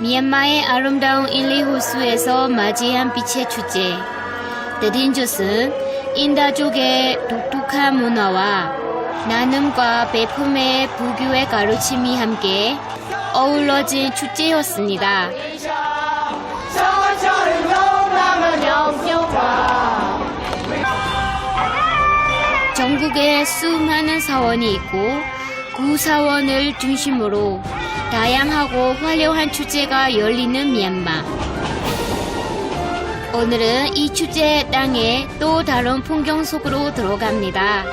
미얀마의 아름다운 인리 호수에서 맞이한 빛의 축제. 드린젓은 인다족의 독특한 문화와 나눔과 베품의 부교의 가르침이 함께 어우러진 축제였습니다. 전국에 수많은 사원이 있고 그 사원을 중심으로 다양하고 화려한 축제가 열리는 미얀마. 오늘은 이 축제의 땅에 또 다른 풍경 속으로 들어갑니다.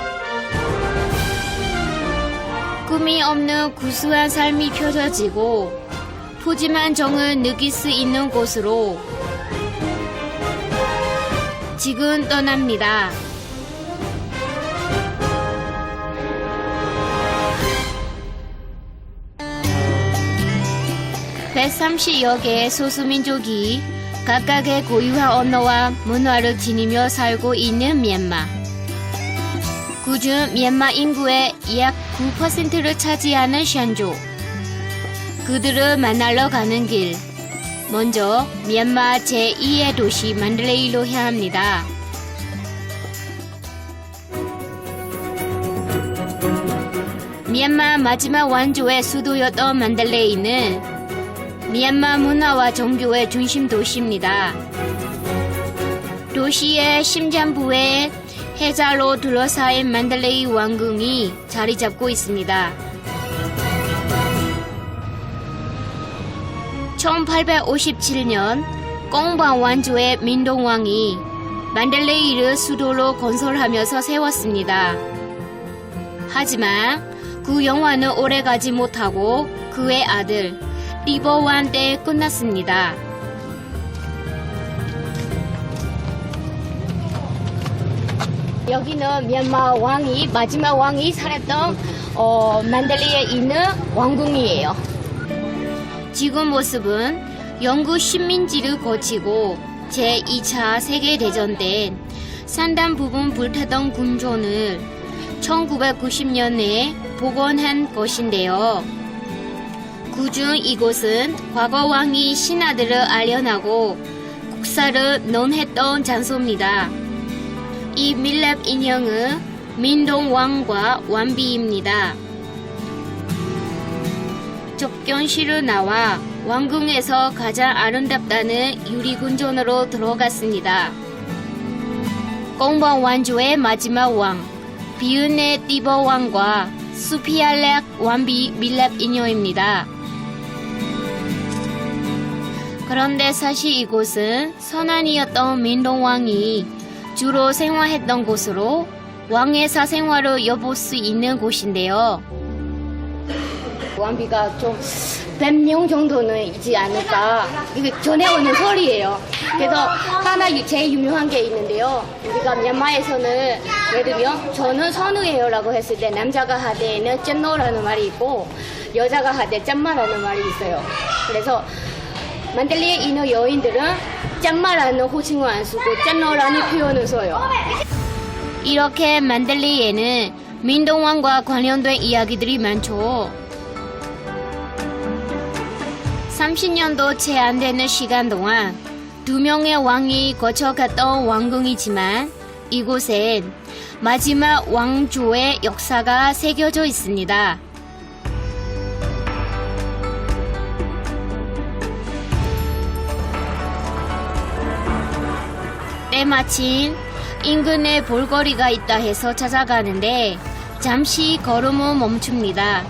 꿈이 없는 구수한 삶이 펼쳐지고 푸짐한 정을 느낄 수 있는 곳으로 지금 떠납니다. (130여 개의) 소수민족이 각각의 고유한 언어와 문화를 지니며 살고 있는 미얀마. 그중 미얀마 인구의 약 9%를 차지하는 샨조. 그들을 만나러 가는 길. 먼저 미얀마 제2의 도시 만들레이로 향합니다. 미얀마 마지막 왕조의 수도였던 만들레이는 미얀마 문화와 종교의 중심 도시입니다. 도시의 심장부에 해자로 둘러싸인 만들레이 왕궁이 자리 잡고 있습니다. 1857년 꽁방 왕조의 민동왕이 만들레이를 수도로 건설하면서 세웠습니다. 하지만 그 영화는 오래가지 못하고 그의 아들 리버왕 때 끝났습니다. 여기는 미얀마 왕이 마지막 왕이 살았던 만들레이에 있는 왕궁이에요. 지금 모습은 영국 식민지를 거치고 제2차 세계대전 때 상당 부분 불타던 궁전을 1990년에 복원한 것인데요. 그중 이곳은 과거 왕이 신하들을 알려나고 국사를 논했던 장소입니다. 이 밀랍 인형은 민동왕과 왕비입니다. 접견실을 나와 왕궁에서 가장 아름답다는 유리궁전으로 들어갔습니다. 꽁방 왕조의 마지막 왕, 비은의 띠버 왕과 수피알렉 왕비 밀랍 인형입니다. 그런데 사실 이곳은 선안이었던 민동왕이 주로 생활했던 곳으로 왕의 사생활을 엿볼 수 있는 곳인데요. 왕비가 좀 100명 정도는 있지 않을까. 이게 전해 오는 소리예요. 그래서 하나 제일 유명한 게 있는데요. 우리가 미얀마에서는 예를 들면 저는 선우예요 라고 했을 때 남자가 할 때는 짠노라는 말이 있고 여자가 할 때 짠마라는 말이 있어요. 그래서 만들레이 인어 여인들은 짠마라는 호칭을 안 쓰고 짠노라는 표현을 써요. 이렇게 만들레이에는 민동왕과 관련된 이야기들이 많죠. 30년도 채 안 되는 시간 동안 2명의 왕이 거쳐갔던 왕궁이지만 이곳엔 마지막 왕조의 역사가 새겨져 있습니다. 때마침 인근에 볼거리가 있다 해서 찾아가는데 잠시 걸음을 멈춥니다.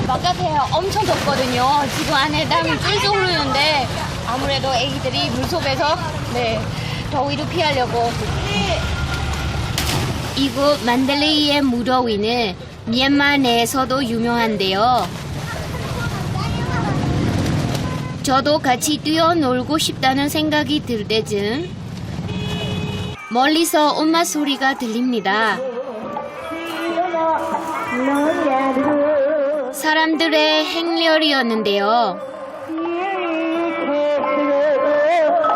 바깥에 엄청 덥거든요. 지금 안에 땀이 쫄쫄 흐르는데 아무래도 애기들이 물속에서 더위를 피하려고. 이곳 만들레이의 무더위는 미얀마 내에서도 유명한데요. 저도 같이 뛰어놀고 싶다는 생각이 들 때쯤 멀리서 엄마 소리가 들립니다. 사람들의 행렬이었는데요.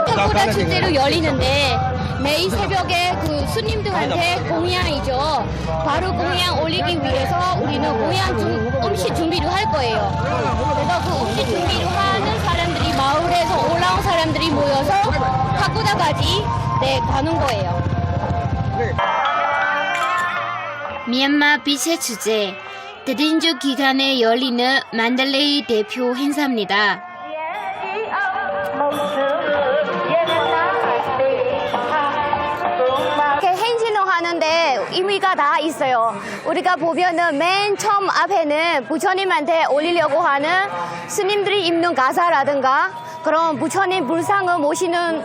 태국다 축제로 열리는데 매일 새벽에 그 스님들한테 공양이죠. 바로 공양 올리기 위해서 우리는 우리는 모양 음식 준비를 할 거예요. 그래서 그 음식 준비를 하는 사람들이 마을에서 올라온 사람들이 모여서 파고다까지 가는 거예요. 미얀마 빛의 축제, 드린주 기간에 열리는 만달레이 대표 행사입니다. 행진을 하는데 의미가 다 있어요. 우리가 보면은 맨 처음 앞에는 부처님한테 올리려고 하는 스님들이 입는 가사라든가 그런 부처님 불상을 모시는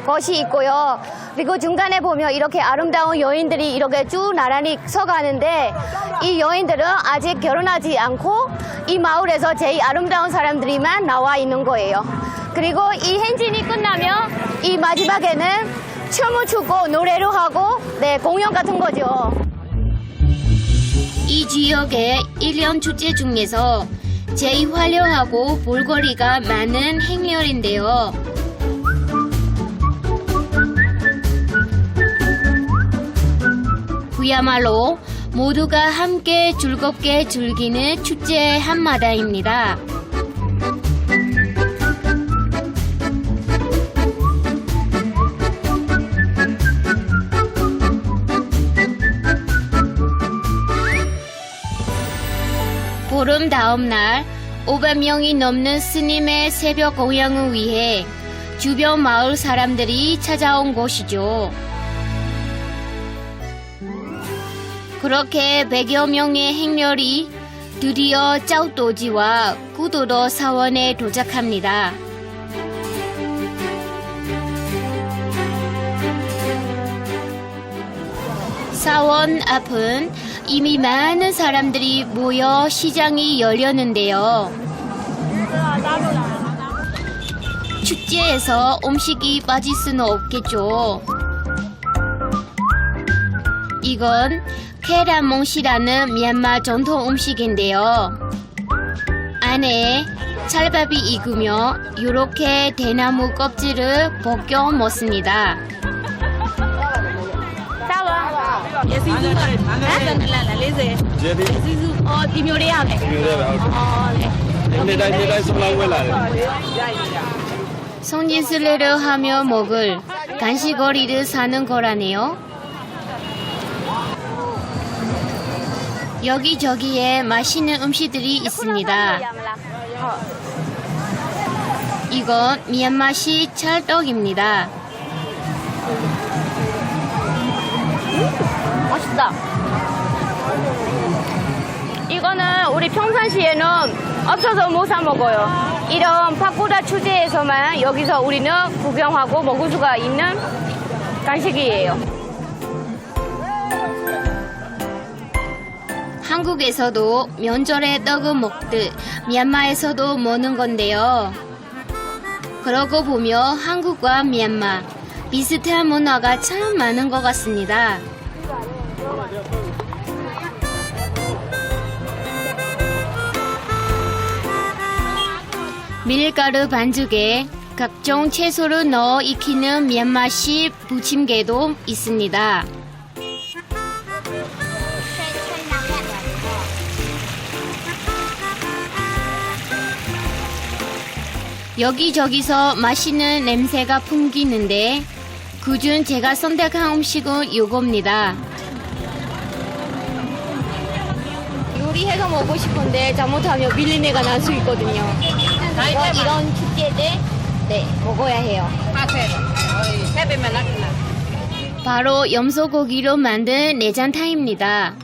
것이 있고요. 그리고 중간에 보면 이렇게 아름다운 여인들이 이렇게 쭉 나란히 서가는데 이 여인들은 아직 결혼하지 않고 이 마을에서 제일 아름다운 사람들이만 나와 있는 거예요. 그리고 이 행진이 끝나면 이 마지막에는 춤을 추고 노래를 하고 공연 같은 거죠. 이 지역의 1년 축제 중에서 제일 화려하고 볼거리가 많은 행렬인데요. 그야말로 모두가 함께 즐겁게 즐기는 축제의 한마당입니다. 보름 다음 날 500명이 넘는 스님의 새벽 공양을 위해 주변 마을 사람들이 찾아온 곳이죠. 그렇게 100여 명의 행렬이 드디어 짜오도지와 구도도 사원에 도착합니다. 사원 앞은 이미 많은 사람들이 모여 시장이 열렸는데요. 축제에서 음식이 빠질 수는 없겠죠. 이건 케라몽시라는 미얀마 전통 음식인데요. 안에 찰밥이 익으며 이렇게 대나무 껍질을 벗겨 먹습니다. 성진순례를 하며 먹을 간식거리를 사는 거라네요. 여기저기에 맛있는 음식들이 있습니다. 이건 미얀마식 찰떡입니다. 맛있다. 이거는 우리 평상시에는 없어서 못 사 먹어요. 이런 파고다 축제에서만 여기서 우리는 구경하고 먹을 수가 있는 간식이에요. 한국에서도 명절에 떡을 먹듯 미얀마에서도 먹는 건데요. 그러고 보면 한국과 미얀마 비슷한 문화가 참 많은 것 같습니다. 밀가루 반죽에 각종 채소를 넣어 익히는 미얀마식 부침개도 있습니다. 여기저기서 맛있는 냄새가 풍기는데 그중 제가 선택한 음식은 이겁니다. 요리해서 먹고 싶은데 잘못하면 비린내가 날 수 있거든요. 이런 축제 때 먹어야 해요. 바로 염소고기로 만든 내장탕입니다.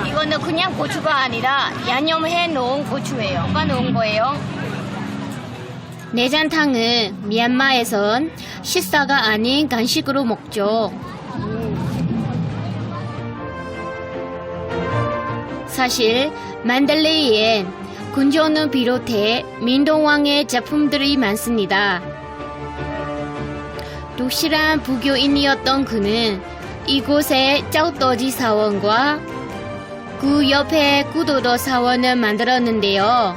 이거는 그냥 고추가 아니라 양념해 놓은 고추예요. 넣은 거예요. 내장탕은 미얀마에선 식사가 아닌 간식으로 먹죠. 사실 만달레이엔 군정을 비롯해 민동왕의 작품들이 많습니다. 독실한 부교인이었던 그는 이곳에 짜오도지 사원과 그 옆에 구도도 사원을 만들었는데요.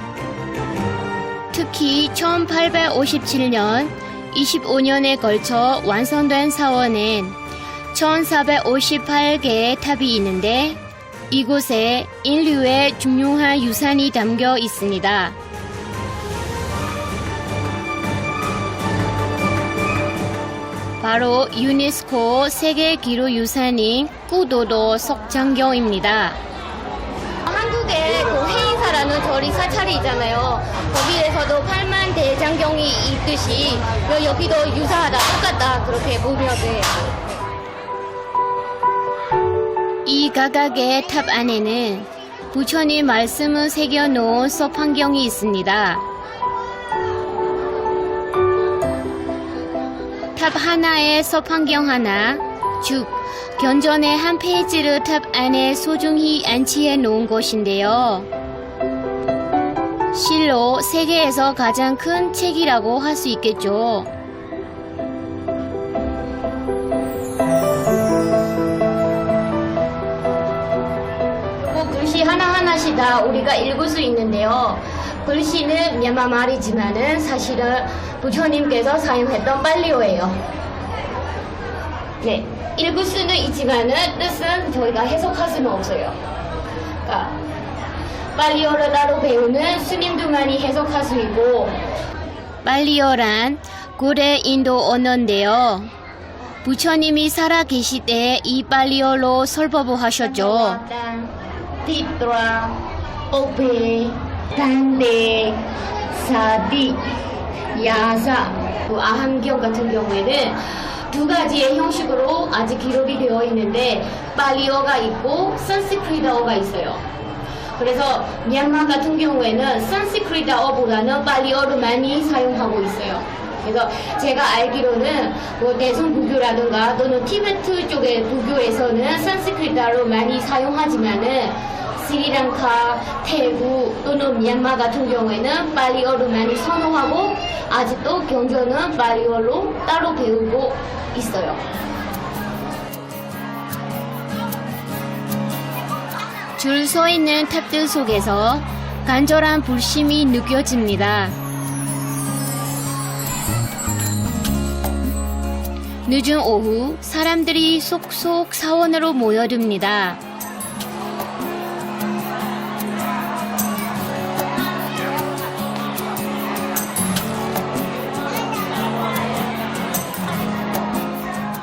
특히 1857년 25년에 걸쳐 완성된 사원엔 1458개의 탑이 있는데 이곳에 인류의 중요한 유산이 담겨 있습니다. 바로 유네스코 세계기록유산인 구도도 석장경입니다. 한국에 그 해인사라는 절이 사찰이 있잖아요. 거기에서도 8만 대장경이 있듯이 여기도 유사하다, 똑같다 그렇게 보면 돼요. 이 각각의 탑 안에는 부처님 말씀을 새겨놓은 서판경이 있습니다. 탑 하나에 서판경 하나, 즉 견전의 한 페이지를 탑 안에 소중히 안치해 놓은 것인데요. 실로 세계에서 가장 큰 책이라고 할 수 있겠죠. 글씨 하나하나씩 다 우리가 읽을 수 있는데요. 글씨는 미얀마 말이지만은 사실은 부처님께서 사용했던 빨리어예요. 네, 읽을 수는 있지만은 뜻은 저희가 해석할 수는 없어요. 그러니까 빨리어를 따로 배우는 스님들만이 해석할 수 있고, 빨리어란 고대 인도 언어인데요. 부처님이 살아 계실 때 이 빨리어로 설법을 하셨죠. 티트라, 오페, 단데, 사디, 야사, 아함경 같은 경우에는 두 가지의 형식으로 아직 기록이 되어 있는데 빨리어가 있고 산스크리트어가 있어요. 그래서 미얀마 같은 경우에는 산스크리트어보다는 빨리어를 많이 사용하고 있어요. 그래서 제가 알기로는 뭐 대승불교라든가 또는 티베트 쪽의 불교에서는 산스크리트어를 많이 사용하지만은 스리랑카, 태국 또는 미얀마 같은 경우에는 빨리어를 많이 선호하고 아직도 경전은 빨리어로 따로 배우고 있어요. 줄 서 있는 탑들 속에서 간절한 불심이 느껴집니다. 늦은 오후 사람들이 속속 사원으로 모여듭니다.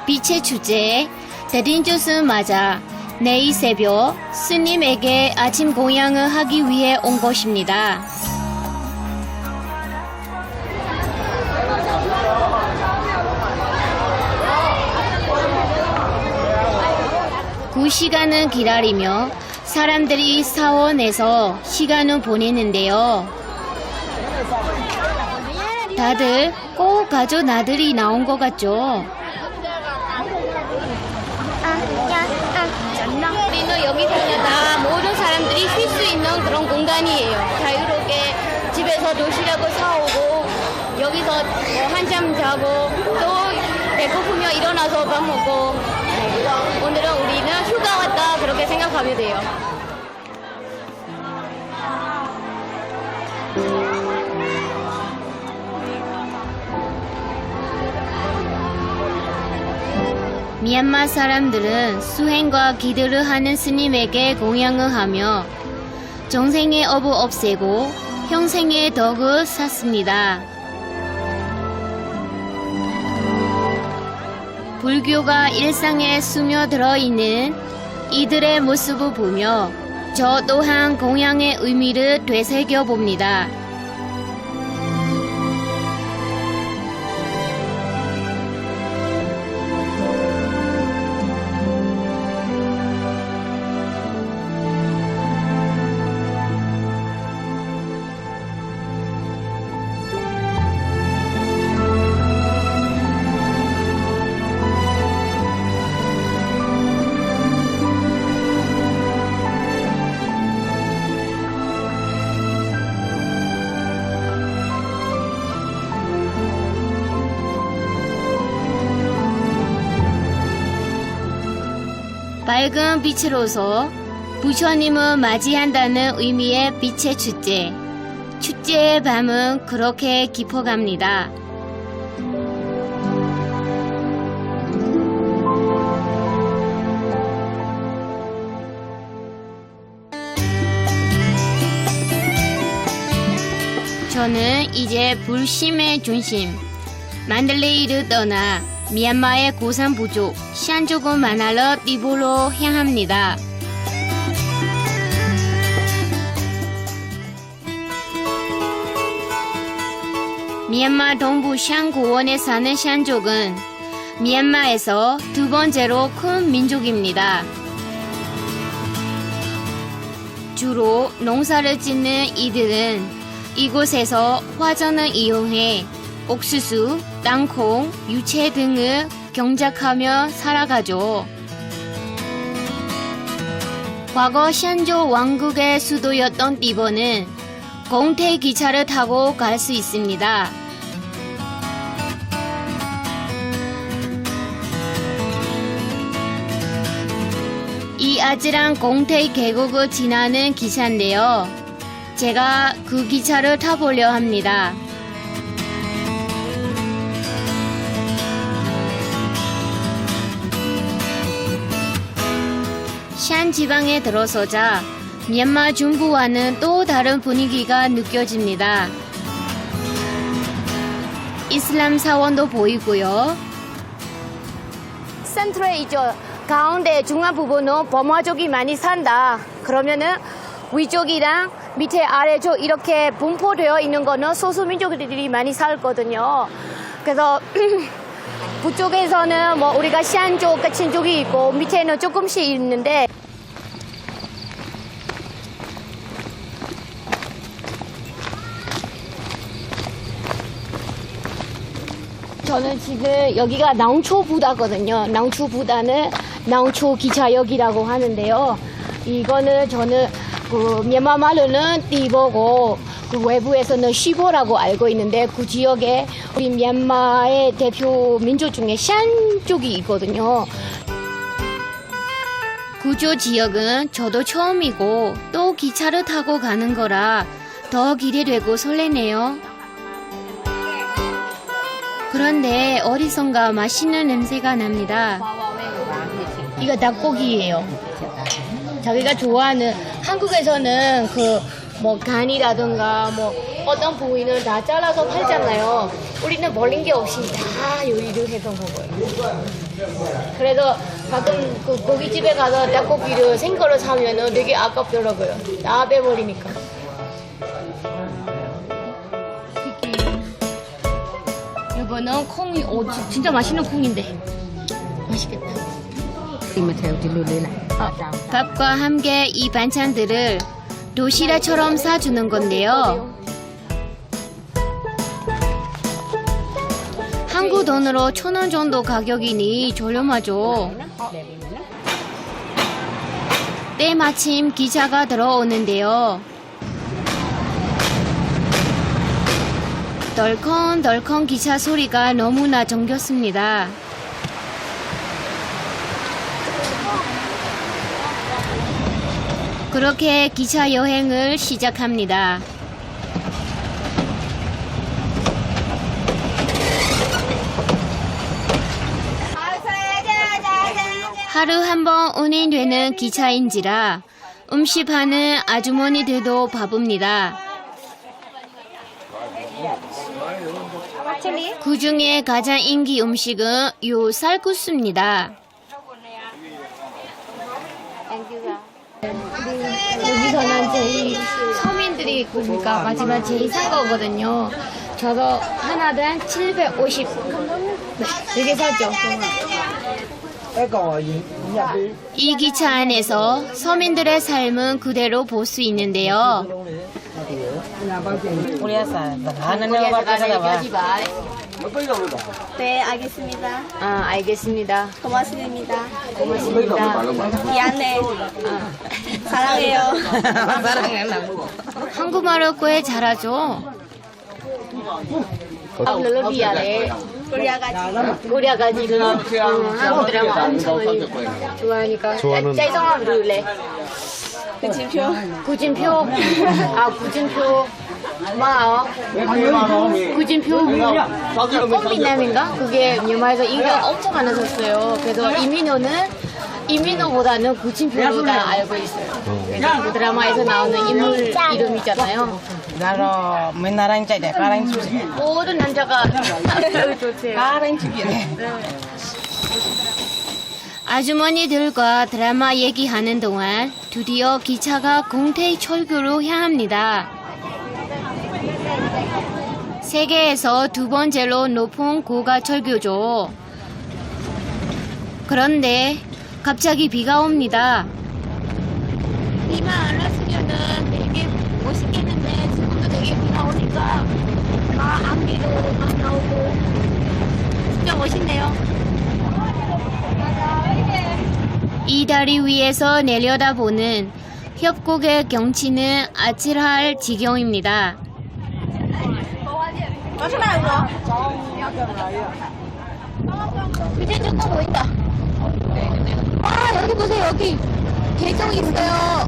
빛의 주제 대린조스 맞아 내일 새벽 스님에게 아침 공양을 하기 위해 온 것입니다. 그 시간을 기다리며 사람들이 사원에서 시간을 보내는데요. 다들 꼭 가족 나들이 나온 것 같죠? 우리는 여기서는 다 모든 사람들이 쉴 수 있는 그런 공간이에요. 자유롭게 집에서도 시력을 사오고 여기서 뭐 한잠 자고 또 배고프면 일어나서 밥 먹고, 오늘은 우리는 휴가 왔다 그렇게 생각하면 돼요. 미얀마 사람들은 수행과 기도를 하는 스님에게 공양을 하며 정생의 업을 없애고 형생의 덕을 쌓습니다. 불교가 일상에 스며들어 있는 이들의 모습을 보며 저 또한 공양의 의미를 되새겨 봅니다. 밝은 빛으로서 부처님을 맞이한다는 의미의 빛의 축제. 축제의 밤은 그렇게 깊어갑니다. 저는 이제 불심의 중심 만들레이를 떠나 미얀마의 고산 부족 샨족을 만나러 띠보로 향합니다. 미얀마 동부 샨 고원에 사는 샨족은 미얀마에서 두 번째로 큰 민족입니다. 주로 농사를 짓는 이들은 이곳에서 화전을 이용해 옥수수, 땅콩, 유채 등을 경작하며 살아가죠. 과거 샨족 왕국의 수도였던 띠보는 공태 기차를 타고 갈 수 있습니다. 이 아찔한 공태 계곡을 지나는 기차인데요. 제가 그 기차를 타보려 합니다. 샨 지방에 들어서자 미얀마 중부와는 또 다른 분위기가 느껴집니다. 이슬람 사원도 보이고요. 센트럴에 있죠. 가운데 중앙 부분은 버마족이 많이 산다. 그러면은 위쪽이랑 밑에 아래쪽 이렇게 분포되어 있는 거는 소수민족들이 많이 살거든요. 그래서 북쪽에서는 뭐 우리가 샨족 같은 쪽이 있고 밑에는 조금씩 있는데 저는 지금 여기가 낭초부다거든요. 낭초부다는 낭초 기차역이라고 하는데요. 이거는 저는 그 미얀마 말로는 띠보고 그 외부에서는 시보라고 알고 있는데 그 지역에 우리 미얀마의 대표 민족 중에 샨 쪽이 있거든요. 구조 지역은 저도 처음이고 또 기차를 타고 가는 거라 더 기대되고 설레네요. 그런데 어디선가 맛있는 냄새가 납니다. 이거 닭고기예요. 자기가 좋아하는 한국에서는 그 뭐 간이라든가 뭐 어떤 부위는 다 잘라서 팔잖아요. 우리는 버린 게 없이 다 요리를 해서 먹어요. 그래서 가끔 그 고깃집에 가서 닭고기를 생거를 사면은 되게 아깝더라고요. 다 빼버리니까. 이거는 콩이 진짜 맛있는 콩인데 맛있겠다. 밥과 함께 이 반찬들을 도시락처럼 싸주는 건데요. 한국 돈으로 1,000원 정도 가격이니 저렴하죠. 때마침 기차가 들어오는데요. 덜컹덜컹 기차 소리가 너무나 정겹습니다. 그렇게 기차 여행을 시작합니다. 하루 한 번 운행되는 기차인지라 음식하는 아주머니들도 바쁩니다. 그 중에 가장 인기 음식은 요 쌀국수입니다. 여기서는 제일 서민들이 그러니까 마지막 제일 싼 거거든요. 저도 하나당 750. 네, 되게 싸죠. 이 기차 안에서 서민들의 삶은 그대로 볼 수 있는데요. 네, 알겠습니다. 아, 알겠습니다. 고맙습니다. 고맙습니다. 미안해. 사랑해요. 한국말을 꽤 잘하죠. 너무 미안해. 꼬리아가지고 한국들하고 엄청 좋아하니까 짤정한 부를래. 구진표. 아, 구진표. 고마워. 구진표. 꽃미남인가? 그게 미얀마에서 인기가 엄청 많았었어요. 그래서 이민호는 이민호보다는 구친표로다 알고 있어요. 그래서 그 드라마에서 나오는 인물 이름이잖아요. 나로 맨날 anh chạy để các anh chụp hình. 모든 남자가 좋대요. Các anh chụp hình. 아주머니들과 드라마 얘기하는 동안 드디어 기차가 공태 철교로 향합니다. 세계에서 두 번째로 높은 고가 철교죠. 그런데 갑자기 비가 옵니다. 비만 안 왔으면은 되게 멋있겠는데 지금도 되게 비가 오니까 막 안개도 막 나오고 진짜 멋있네요. 이 다리 위에서 내려다보는 협곡의 경치는 아찔할 지경입니다. 이제 조금 보인다. 와 여기 보세요. 여기 계정 있어요.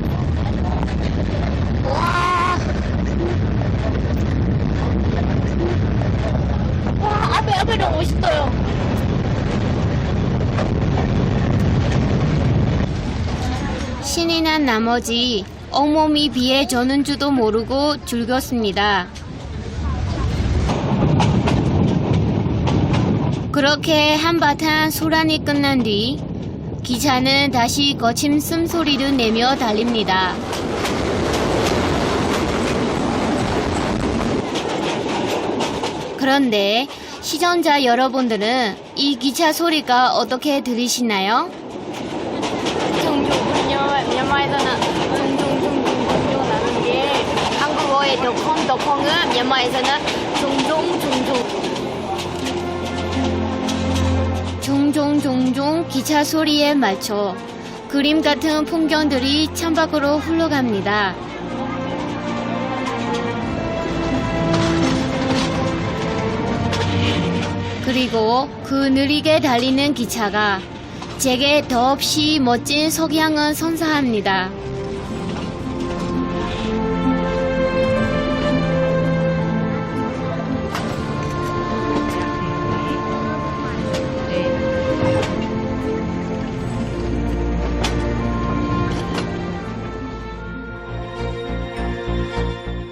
와. 와 앞에 너무 멋있어요. 신이 난 나머지 온몸이 비에 젖는 줄도 모르고 즐겼습니다. 그렇게 한바탕 소란이 끝난 뒤 기차는 다시 거친 숨소리를 내며 달립니다. 그런데 시청자 여러분들은 이 기차 소리가 어떻게 들리시나요? 미얀마에서는 종종 나는데 한국어의 덕컹은 미얀마에서는 종종 기차 소리에 맞춰 그림 같은 풍경들이 창밖으로 흘러갑니다. 그리고 그 느리게 달리는 기차가 제게 더없이 멋진 석양을 선사합니다.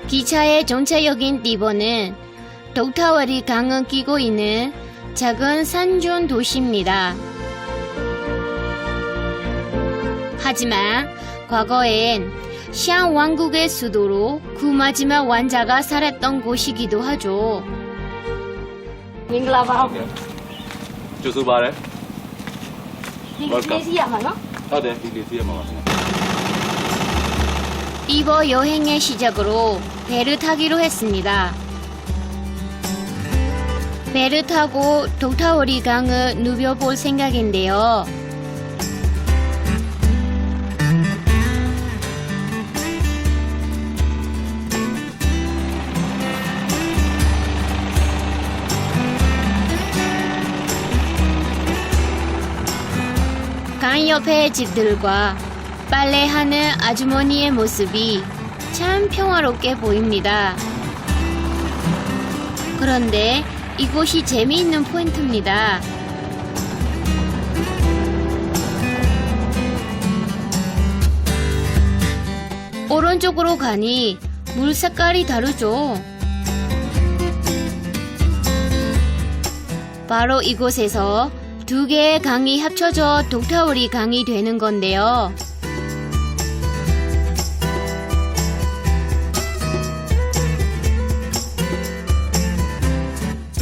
기차의 전체적인 띠보는 독타와리 강을 끼고 있는 작은 산중 도시입니다. 하지만 과거엔 시안 왕국의 수도로 그 마지막 왕자가 살았던 곳이기도 하죠. 밍글라 vào. Chủ số 3 đấy. 이글레시아 하나? 네, 이글레시아 맞습니다. 이번 여행의 시작으로 배를 타기로 했습니다. 배를 타고 독타오리 강을 누벼볼 생각인데요. 강 옆의 집들과 빨래하는 아주머니의 모습이 참 평화롭게 보입니다. 그런데 이곳이 재미있는 포인트입니다. 오른쪽으로 가니 물 색깔이 다르죠. 바로 이곳에서 두 개의 강이 합쳐져 독타오리 강이 되는 건데요.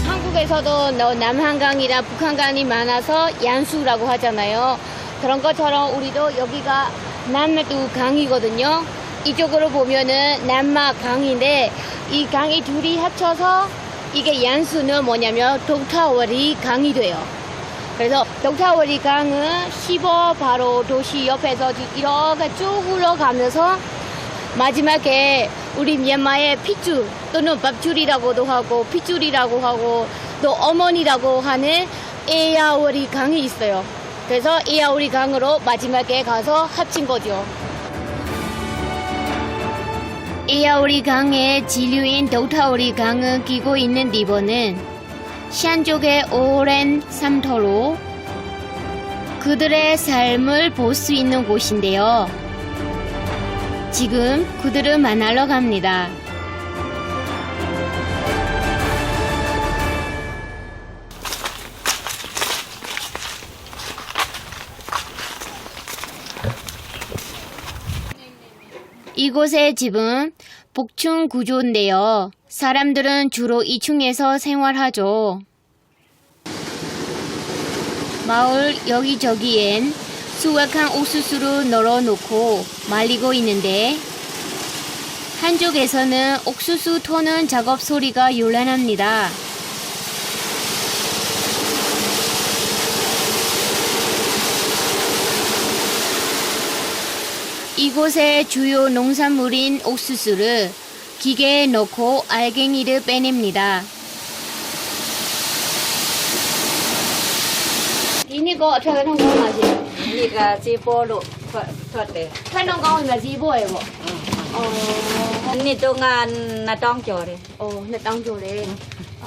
한국에서도 남한강이나 북한강이 많아서 양수라고 하잖아요. 그런 것처럼 우리도 여기가 남두 강이거든요. 이쪽으로 보면은 남막 강인데 이 강이 둘이 합쳐서 이게 양수는 뭐냐면 독타오리 강이 돼요. 그래서 독타오리 강은 15 바로 도시 옆에서 이렇게 쭉 흘러가면서 마지막에 우리 미얀마의 핏줄 또는 밥줄이라고도 하고 핏줄이라고 하고 또 어머니라고 하는 에야오리 강이 있어요. 그래서 에야오리 강으로 마지막에 가서 합친 거죠. 에야오리 강의 지류인 독타오리 강을 끼고 있는 리버는 시안 쪽의 오랜 삼터로 그들의 삶을 볼 수 있는 곳인데요. 지금 그들을 만나러 갑니다. 이곳의 집은 복층 구조인데요. 사람들은 주로 2층에서 생활하죠. 마을 여기저기엔 수확한 옥수수를 널어놓고 말리고 있는데 한쪽에서는 옥수수 터는 작업 소리가 요란합니다. 이곳의 주요 농산물인 옥수수를 기계에 넣고 알갱이를 빼냅니다. ဒီနေ့ကောအထက်ကထုံးကောင်းပါရှင် นี่ก็จีโปลูกทอดเลย ထက်ထုံးကောင်းရင်လည်းဈေးပေါ်ရပေါ့အော် นี่ตัวงานนาต้องจอเลย 2000 ကျော်တယ်아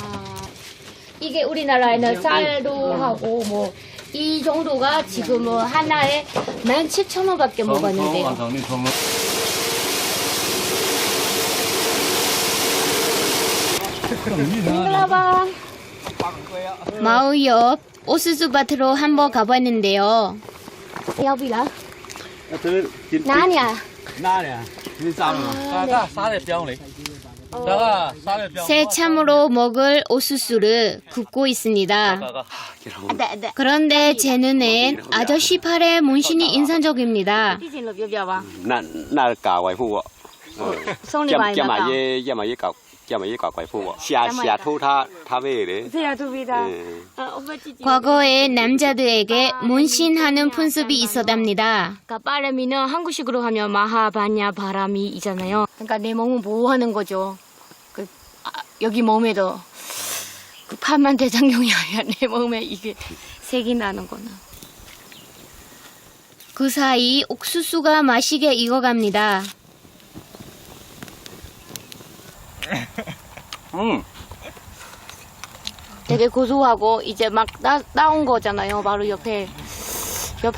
이게 우리나라에는 쌀도 하고 뭐 이 정도가 지금 뭐 하나에 17,000원밖에 못 받는데요. 봐. 마을 옆 옥수수 밭으로 한번 가봤는데요. 여기라. 나냐? 나냐? 이 싸는 가가 싸대 병리. 다가 싸대 병. 새참으로 먹을 옥수수를 굽고 있습니다. 그런데 제 눈엔 아저씨 팔에 문신이 인상적입니다. သိချင်လို့ပြောပြပါ 那搞外父哦， ဆုံးနေပါရင် 要么တော့也搞外父哦，下偷他为的， ဆရာသူပြီးသား 嗯， 오빠 찌찌 과거에 남자들에게 문신하는 풍습이 있었답니다. 그러니까 빠르미는 한국식으로 하면 마하바냐 바람이잖아요. 그러니까 내 몸은 보호하는 거죠. 여기 몸에도 그 팔만 대장경이 아니라 내 몸에 이게 색이 나는 거는. 그 사이 옥수수가 맛있게 익어갑니다. 되게 고소하고 이제 막 나온 거잖아요. 바로 옆에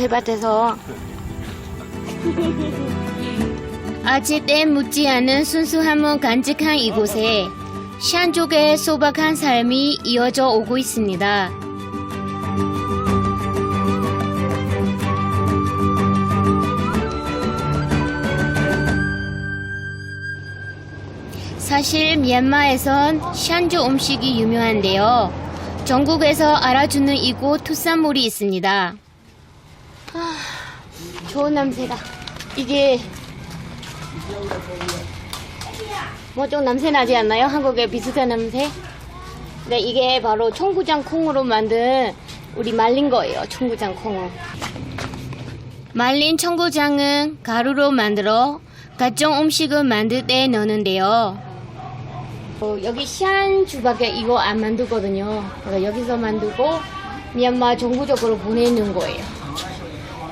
밭에서. 아직 때 묻지 않은 순수함은 간직한 이곳에 샨족의 소박한 삶이 이어져 오고 있습니다. 사실 미얀마에선 샨족 음식이 유명한데요. 전국에서 알아주는 이곳 특산물이 있습니다. 좋은 냄새다. 이게 뭐 좀 냄새 나지 않나요? 한국에 비슷한 냄새? 네, 이게 바로 청구장 콩으로 만든 우리 말린 거예요. 청구장 콩으로. 말린 청고장은 가루로 만들어 각종 음식을 만들 때 넣는데요. 여기 시안주밖에 이거 안 만들거든요. 그래서 여기서 만들고 미얀마 전국적으로 보내는 거예요.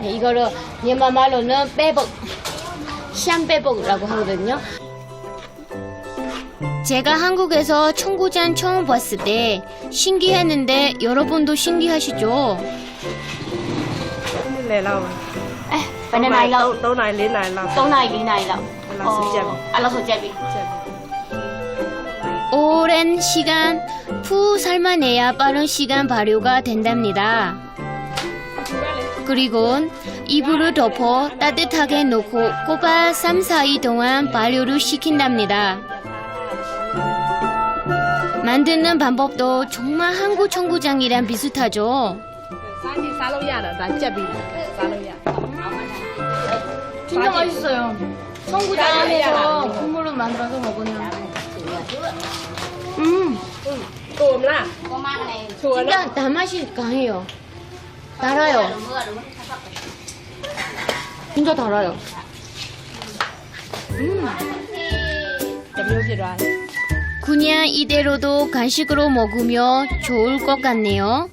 네, 이거를 미얀마 말로는 빼복, 시안 빼복이라고 하거든요. 제가 한국에서 청고장 처음 봤을 때 신기했는데 여러분도 신기하시죠? เลยเรา bên này lâu โต๊ะไหนลิ้นไหนเรา 3나이 4나이 lâu 알아서 제비 오랜 시간 푹 삶아내야 빠른 시간 발효가 된답니다. 그리고 이불을 덮어 따뜻하게 놓고 꼬박 3-4일 동안 발효를 시킨답니다. 만드는 방법도 정말 한국 청고장이랑 비슷하죠. 진짜 맛있어요. 청구장에서 국물을 만들어서 먹으면 진짜 단맛이 강해요. 달아요. 진짜 달아요. 그냥 이대로도 간식으로 먹으면 좋을 것 같네요.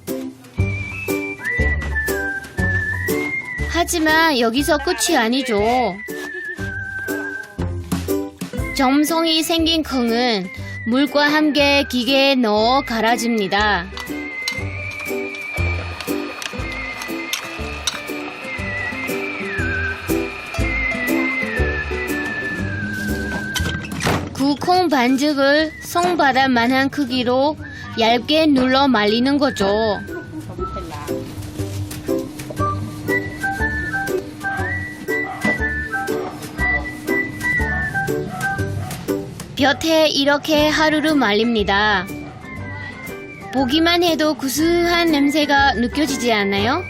하지만 여기서 끝이 아니죠. 점성이 생긴 콩은 물과 함께 기계에 넣어 갈아줍니다. 콩 반죽을 손바닥만한 크기로 얇게 눌러 말리는 거죠. 볕에 이렇게 하루를 말립니다. 보기만 해도 구수한 냄새가 느껴지지 않나요?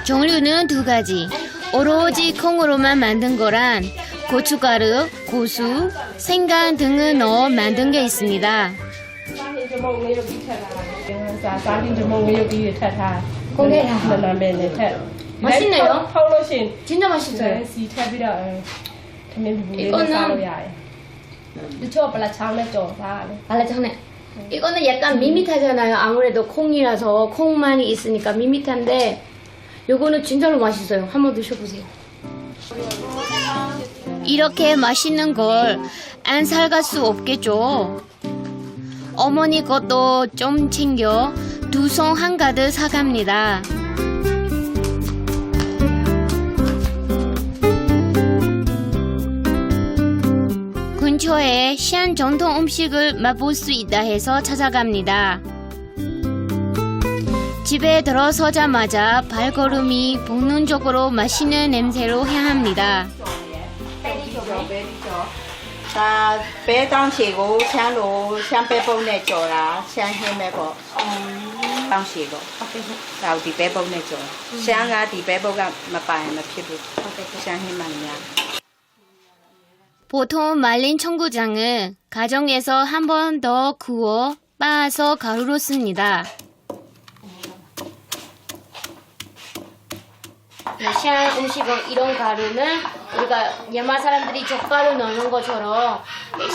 종류는 두 가지. 오로지 콩으로만 만든 거란 고춧가루, 고수, 생강 등을 넣어 만든 게 있습니다. 맛있네요. 털로신 진짜 맛있어요. 시타비라 이거는 저 발라창에 쪄사 발라장네. 이거는 약간 밋밋하잖아요. 아무래도 콩이라서 콩만이 있으니까 밋밋한데 요거는 진짜로 맛있어요. 한번 드셔보세요. 이렇게 맛있는 걸 안 살갈 수 없겠죠. 어머니 것도 좀 챙겨 두 손 한가득 사갑니다. 근처에 시안 전통 음식을 맛볼 수 있다 해서 찾아갑니다. 집에 들어서자마자 발걸음이 본능적으로 맛있는 냄새로 향합니다. ဒါပဲတောင်းချီကိုရှမ်းလိုရှမ်းပဲပုံနဲ့ကြော်တာရှမ်းဟင်းပဲပေါ့တောင်းချီပေါ့ဒါဒီပဲပုံနဲ့ကြော်ရှမ်းကဒီပဲပုံကမပိုင်မဖြစ်ဘူးရှမ်းဟင်းမှများ 보통 말린 청구장은 가정에서 한 번 더 구워 빻아서 가루로 씁니다. 시안 음식은 이런 가루는 우리가 미얀마 사람들이 젓가루 넣는 것처럼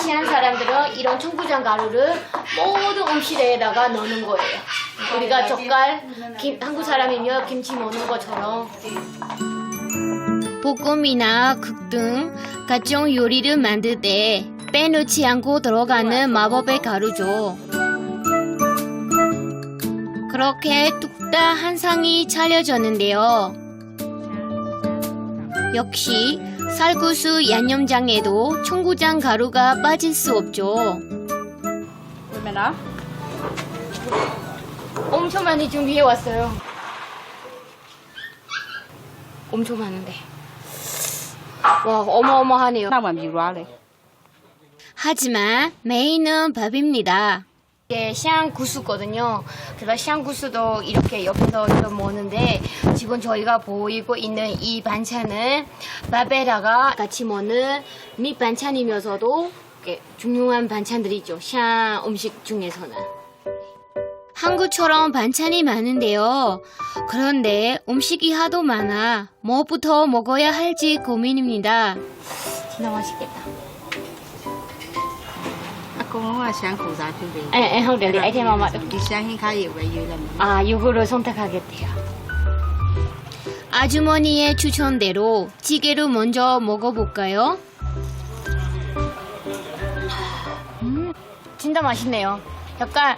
시안 사람들은 이런 청구장 가루를 모든 음식에다가 넣는 거예요. 우리가 젓갈, 한국 사람이면 김치 넣는 것처럼. 볶음이나 국 등 각종 요리를 만들 때 빼놓지 않고 들어가는 마법의 가루죠. 그렇게 뚝딱 한 상이 차려졌는데요. 역시 쌀국수 양념장에도 청구장 가루가 빠질 수 없죠. ဝင်မယ်နော် 엄청 많이 준비해 왔어요. 엄청 많은데. 와, 어마어마하네요. နောက်မှမြူသွားလေ 하지만 메인은 밥입니다. 이게 시안 구수거든요. 그래서 시안 구수도 이렇게 옆에서 좀 먹는데 지금 저희가 보이고 있는 이 반찬은 밥에다가 같이 먹는 밑반찬이면서도 중요한 반찬들이죠. 시안 음식 중에서는. 한국처럼 반찬이 많은데요. 그런데 음식이 하도 많아 뭐부터 먹어야 할지 고민입니다. 진짜 맛있겠다. အကုန်လုံးကရှမ်းခူစားဖြစ်တယ် 에,ဟုတ်တယ်လေ. 아이템만 맞아. ဒီရှမ်းဟင်းခါရေပဲရွေးလိုက်မယ် 아, 이거를 선택하겠대요. 아주머니의 추천대로 찌개를 먼저 먹어볼까요? 진짜 맛있네요. 약간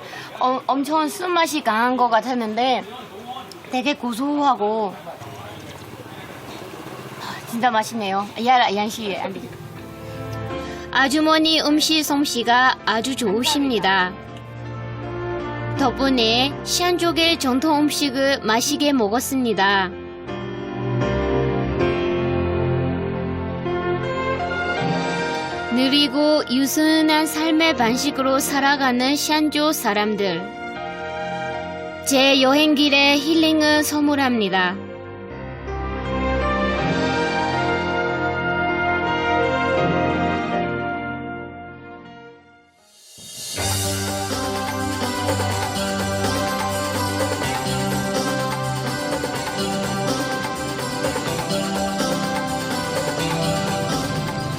엄청 쓴맛이 강한 것 같았는데 되게 고소하고 진짜 맛있네요. 양식이에요. 안 돼. 아주머니 음식 솜씨가 아주 좋으십니다. 덕분에 시안족의 전통 음식을 맛있게 먹었습니다. 느리고 유순한 삶의 방식으로 살아가는 시안족 사람들. 제 여행길에 힐링을 선물합니다.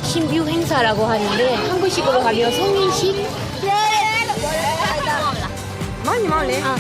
신뷰 행사라고 하는데 한국식으로 하면 성인식? 많이 먹을래? 아.